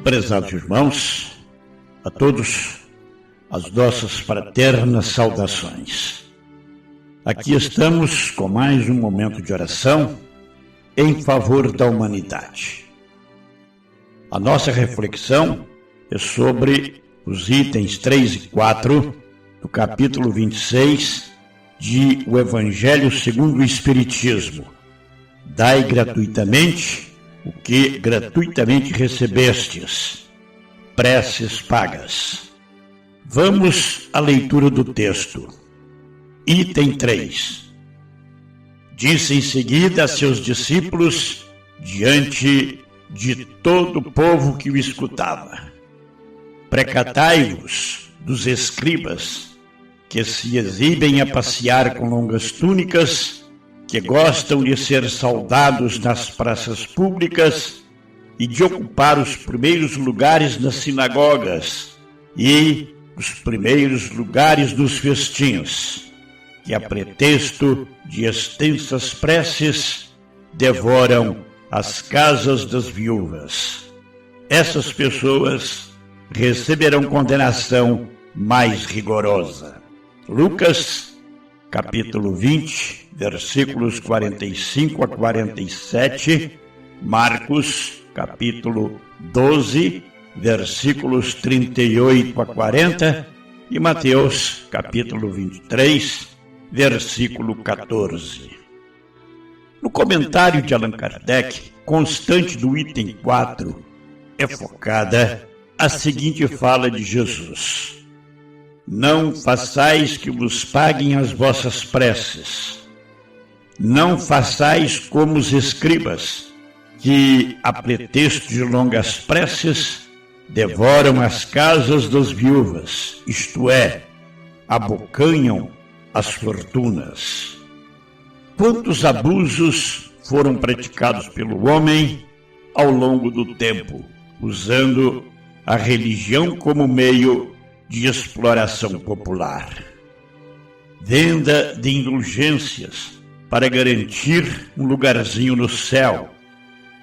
Prezados irmãos, a todos as nossas fraternas saudações. Aqui estamos com mais um momento de oração em favor da humanidade. A nossa reflexão é sobre os itens 3 e 4 do capítulo 26 de O Evangelho segundo o Espiritismo. Dai gratuitamente o que gratuitamente recebestes. Preces pagas. Vamos à leitura do texto. Item 3. Disse em seguida a seus discípulos, diante de todo o povo que o escutava: Precatai-vos dos escribas, que se exibem a passear com longas túnicas, que gostam de ser saudados nas praças públicas e de ocupar os primeiros lugares nas sinagogas e os primeiros lugares dos festins, que a pretexto de extensas preces devoram as casas das viúvas. Essas pessoas receberão condenação mais rigorosa. Lucas, capítulo 20, versículos 45 a 47, Marcos, capítulo 12, versículos 38 a 40 e Mateus, capítulo 23, versículo 14. No comentário de Allan Kardec, constante do item 4, é focada a seguinte fala de Jesus: Não façais que vos paguem as vossas preces. Não façais como os escribas, que, a pretexto de longas preces, devoram as casas das viúvas, isto é, abocanham as fortunas. Quantos abusos foram praticados pelo homem ao longo do tempo, usando a religião como meio de exploração popular. Venda de indulgências para garantir um lugarzinho no céu,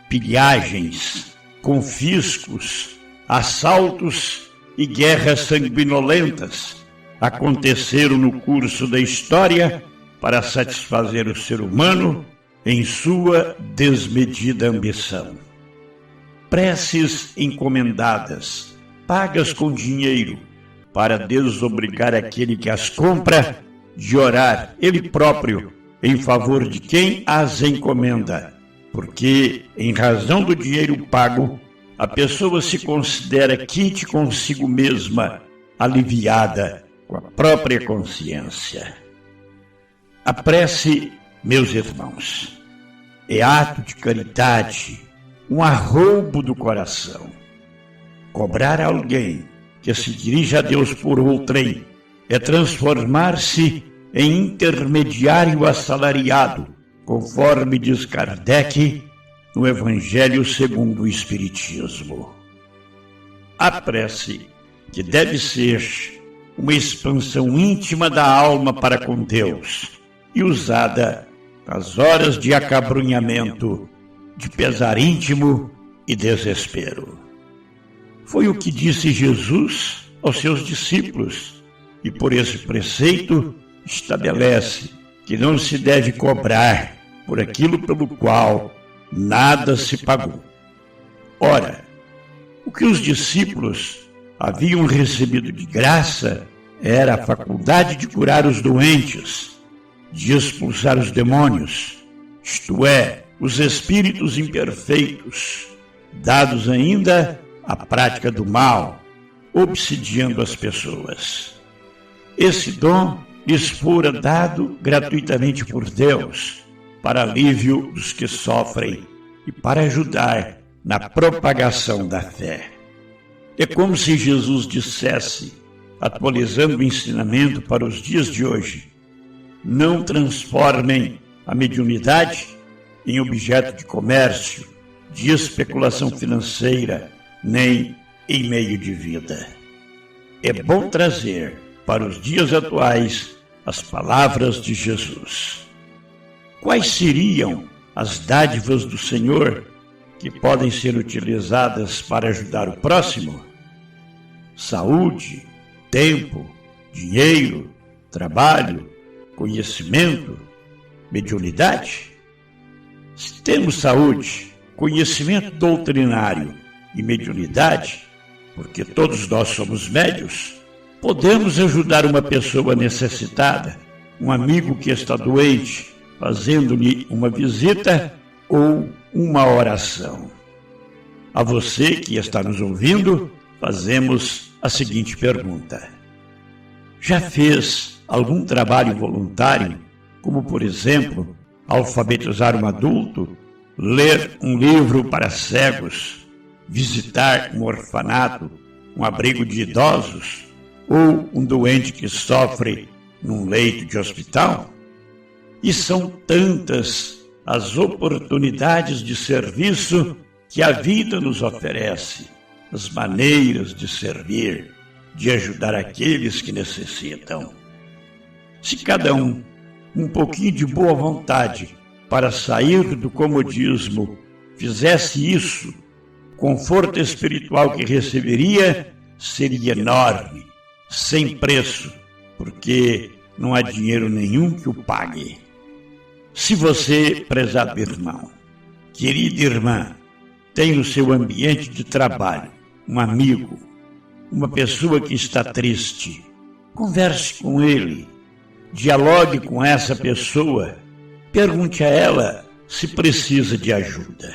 pilhagens, confiscos, assaltos e guerras sanguinolentas aconteceram no curso da história para satisfazer o ser humano em sua desmedida ambição. Preces encomendadas, pagas com dinheiro, para desobrigar aquele que as compra de orar ele próprio em favor de quem as encomenda, porque, em razão do dinheiro pago, a pessoa se considera quite consigo mesma, aliviada com a própria consciência. A prece, meus irmãos, é ato de caridade, um arroubo do coração. Cobrar a alguém que se dirige a Deus por outrem é transformar-se em intermediário assalariado, conforme diz Kardec no Evangelho segundo o Espiritismo. A prece, que deve ser uma expansão íntima da alma para com Deus e usada nas horas de acabrunhamento, de pesar íntimo e desespero. Foi o que disse Jesus aos seus discípulos, e por esse preceito estabelece que não se deve cobrar por aquilo pelo qual nada se pagou. Ora, o que os discípulos haviam recebido de graça era a faculdade de curar os doentes, de expulsar os demônios, isto é, os espíritos imperfeitos, dados ainda à prática do mal, obsidiando as pessoas. Esse dom lhes fora dado gratuitamente por Deus, para alívio dos que sofrem e para ajudar na propagação da fé. É como se Jesus dissesse, atualizando o ensinamento para os dias de hoje: não transformem a mediunidade em objeto de comércio, de especulação financeira, nem em meio de vida. É bom trazer para os dias atuais as palavras de Jesus. Quais seriam as dádivas do Senhor que podem ser utilizadas para ajudar o próximo? Saúde, tempo, dinheiro, trabalho, conhecimento, mediunidade? Se temos saúde, conhecimento doutrinário e mediunidade, porque todos nós somos médiuns, podemos ajudar uma pessoa necessitada, um amigo que está doente, fazendo-lhe uma visita ou uma oração. A você que está nos ouvindo, fazemos a seguinte pergunta: já fez algum trabalho voluntário, como, por exemplo, alfabetizar um adulto, ler um livro para cegos, visitar um orfanato, um abrigo de idosos ou um doente que sofre num leito de hospital? E são tantas as oportunidades de serviço que a vida nos oferece, as maneiras de servir, de ajudar aqueles que necessitam. Se cada um pouquinho de boa vontade para sair do comodismo, fizesse isso, o conforto espiritual que receberia seria enorme, sem preço, porque não há dinheiro nenhum que o pague. Se você, prezado irmão, querida irmã, tem no seu ambiente de trabalho um amigo, uma pessoa que está triste, converse com ele, dialogue com essa pessoa, pergunte a ela se precisa de ajuda.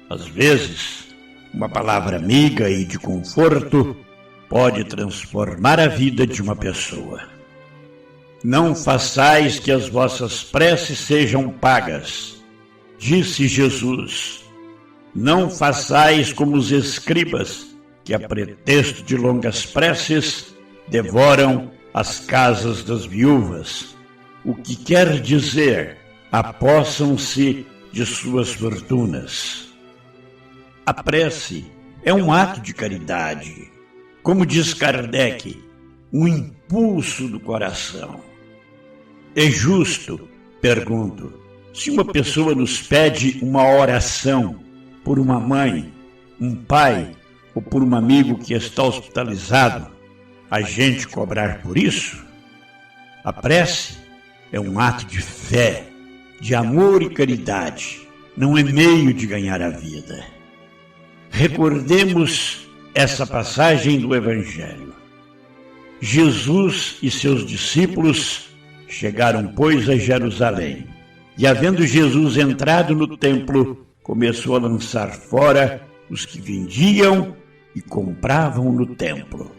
Às vezes, uma palavra amiga e de conforto pode transformar a vida de uma pessoa. Não façais que as vossas preces sejam pagas, disse Jesus. Não façais como os escribas, que a pretexto de longas preces devoram as casas das viúvas, o que quer dizer, apossam-se de suas fortunas. A prece é um ato de caridade, como diz Kardec, um impulso do coração. É justo, pergunto, se uma pessoa nos pede uma oração por uma mãe, um pai ou por um amigo que está hospitalizado, a gente cobrar por isso? A prece é um ato de fé, de amor e caridade, não é meio de ganhar a vida. Recordemos essa passagem do Evangelho. Jesus e seus discípulos chegaram, pois, a Jerusalém, e havendo Jesus entrado no templo, começou a lançar fora os que vendiam e compravam no templo.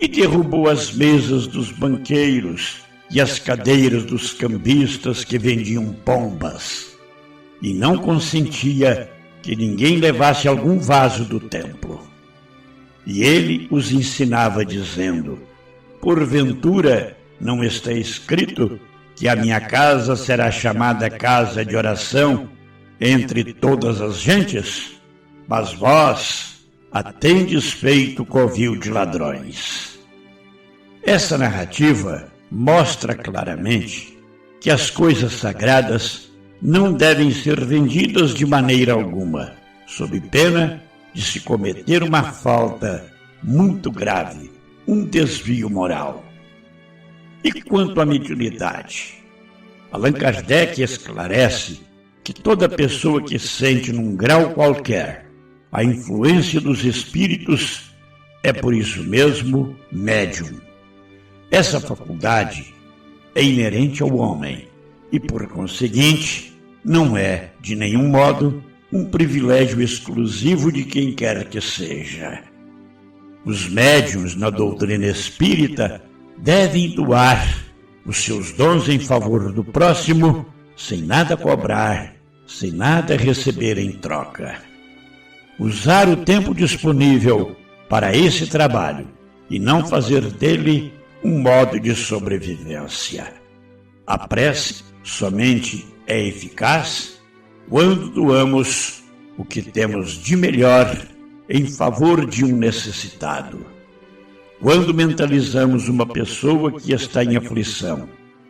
E derrubou as mesas dos banqueiros e as cadeiras dos cambistas que vendiam pombas. E não consentia que ninguém levasse algum vaso do templo. E ele os ensinava, dizendo: porventura não está escrito que a minha casa será chamada casa de oração entre todas as gentes? Mas vós a tendes feito covil de ladrões. Essa narrativa mostra claramente que as coisas sagradas não devem ser vendidas de maneira alguma, sob pena de se cometer uma falta muito grave, um desvio moral. E quanto à mediunidade? Allan Kardec esclarece que toda pessoa que sente num grau qualquer a influência dos espíritos é por isso mesmo médium. Essa faculdade é inerente ao homem e, por conseguinte, não é, de nenhum modo, um privilégio exclusivo de quem quer que seja. Os médiuns na doutrina espírita devem doar os seus dons em favor do próximo, sem nada cobrar, sem nada receber em troca. Usar o tempo disponível para esse trabalho e não fazer dele um modo de sobrevivência. A prece somente é eficaz quando doamos o que temos de melhor em favor de um necessitado. Quando mentalizamos uma pessoa que está em aflição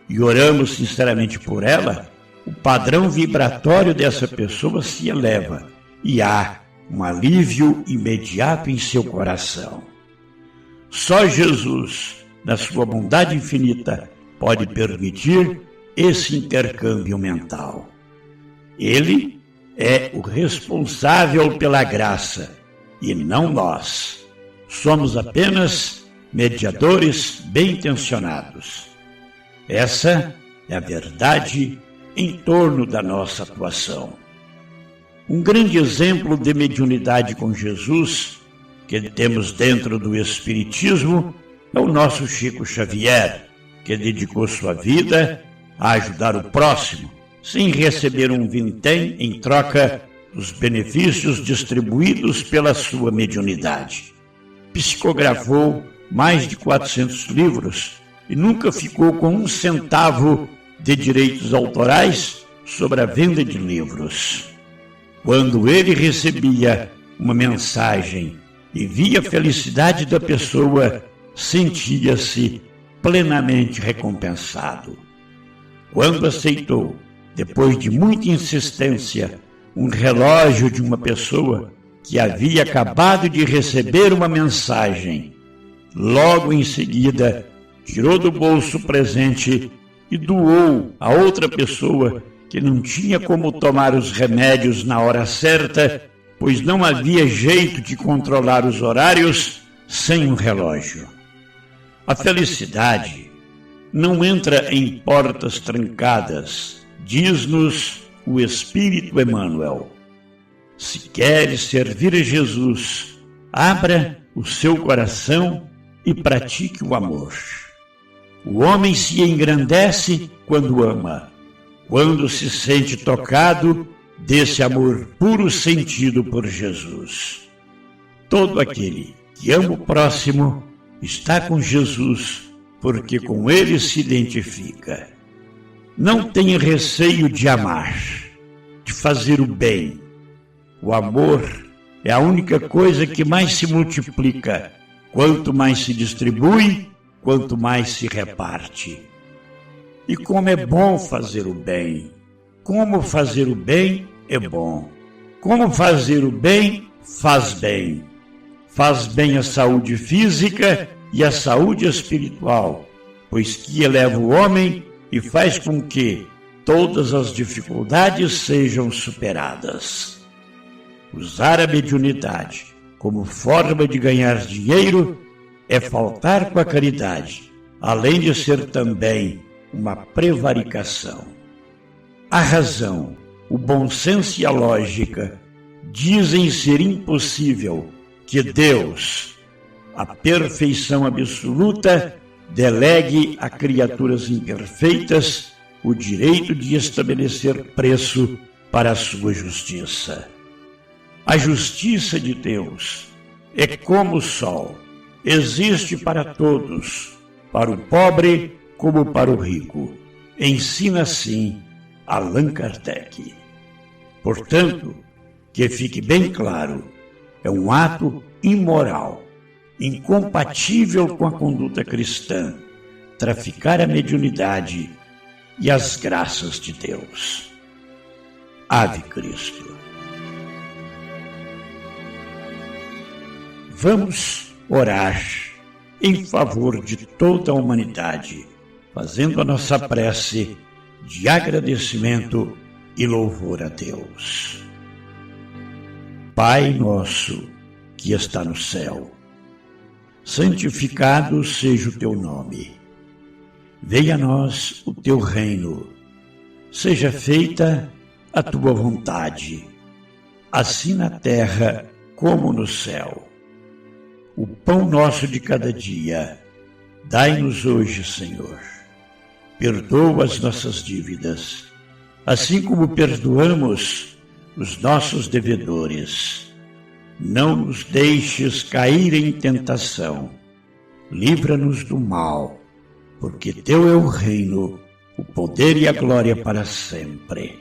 e oramos sinceramente por ela, o padrão vibratório dessa pessoa se eleva e há um alívio imediato em seu coração. Só Jesus, na sua bondade infinita, pode permitir esse intercâmbio mental. Ele é o responsável pela graça e não nós. Somos apenas mediadores bem-intencionados. Essa é a verdade em torno da nossa atuação. Um grande exemplo de mediunidade com Jesus que temos dentro do Espiritismo é o nosso Chico Xavier, que dedicou sua vida a ajudar o próximo, sem receber um vintém em troca dos benefícios distribuídos pela sua mediunidade. Psicografou mais de 400 livros e nunca ficou com um centavo de direitos autorais sobre a venda de livros. Quando ele recebia uma mensagem e via a felicidade da pessoa, sentia-se plenamente recompensado. Quando aceitou, depois de muita insistência, um relógio de uma pessoa que havia acabado de receber uma mensagem, logo em seguida tirou do bolso o presente e doou a outra pessoa que não tinha como tomar os remédios na hora certa, pois não havia jeito de controlar os horários sem um relógio. A felicidade não entra em portas trancadas, diz-nos o Espírito Emmanuel. Se queres servir a Jesus, abra o seu coração e pratique o amor. O homem se engrandece quando ama, quando se sente tocado desse amor puro sentido por Jesus. Todo aquele que ama o próximo está com Jesus, porque com ele se identifica. Não tenha receio de amar, de fazer o bem. O amor é a única coisa que mais se multiplica. Quanto mais se distribui, quanto mais se reparte. E como é bom fazer o bem. Como fazer o bem é bom. Como fazer o bem faz bem. Faz bem à saúde física e à saúde espiritual, pois que eleva o homem e faz com que todas as dificuldades sejam superadas. Usar a mediunidade como forma de ganhar dinheiro é faltar com a caridade, além de ser também uma prevaricação. A razão, o bom senso e a lógica dizem ser impossível que Deus, a perfeição absoluta, delegue a criaturas imperfeitas o direito de estabelecer preço para a sua justiça. A justiça de Deus é como o sol, existe para todos, para o pobre como para o rico. Ensina assim Allan Kardec. Portanto, que fique bem claro, é um ato imoral, incompatível com a conduta cristã, traficar a mediunidade e as graças de Deus. Ave Cristo. Vamos orar em favor de toda a humanidade, fazendo a nossa prece de agradecimento e louvor a Deus. Pai nosso, que está no céu, santificado seja o teu nome. Venha a nós o teu reino. Seja feita a tua vontade, assim na terra como no céu. O pão nosso de cada dia, dai-nos hoje, Senhor. Perdoa as nossas dívidas, assim como perdoamos os nossos devedores. Não nos deixes cair em tentação. Livra-nos do mal, porque teu é o reino, o poder e a glória para sempre.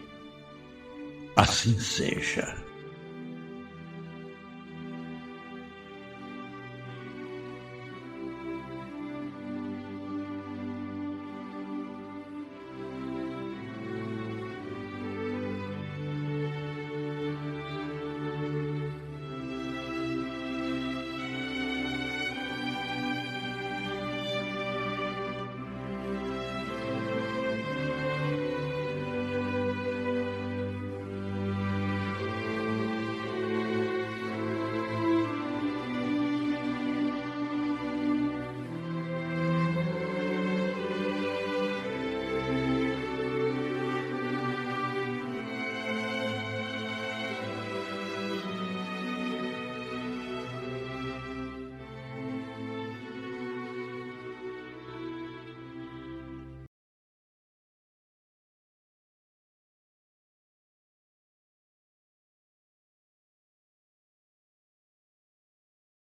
Assim seja.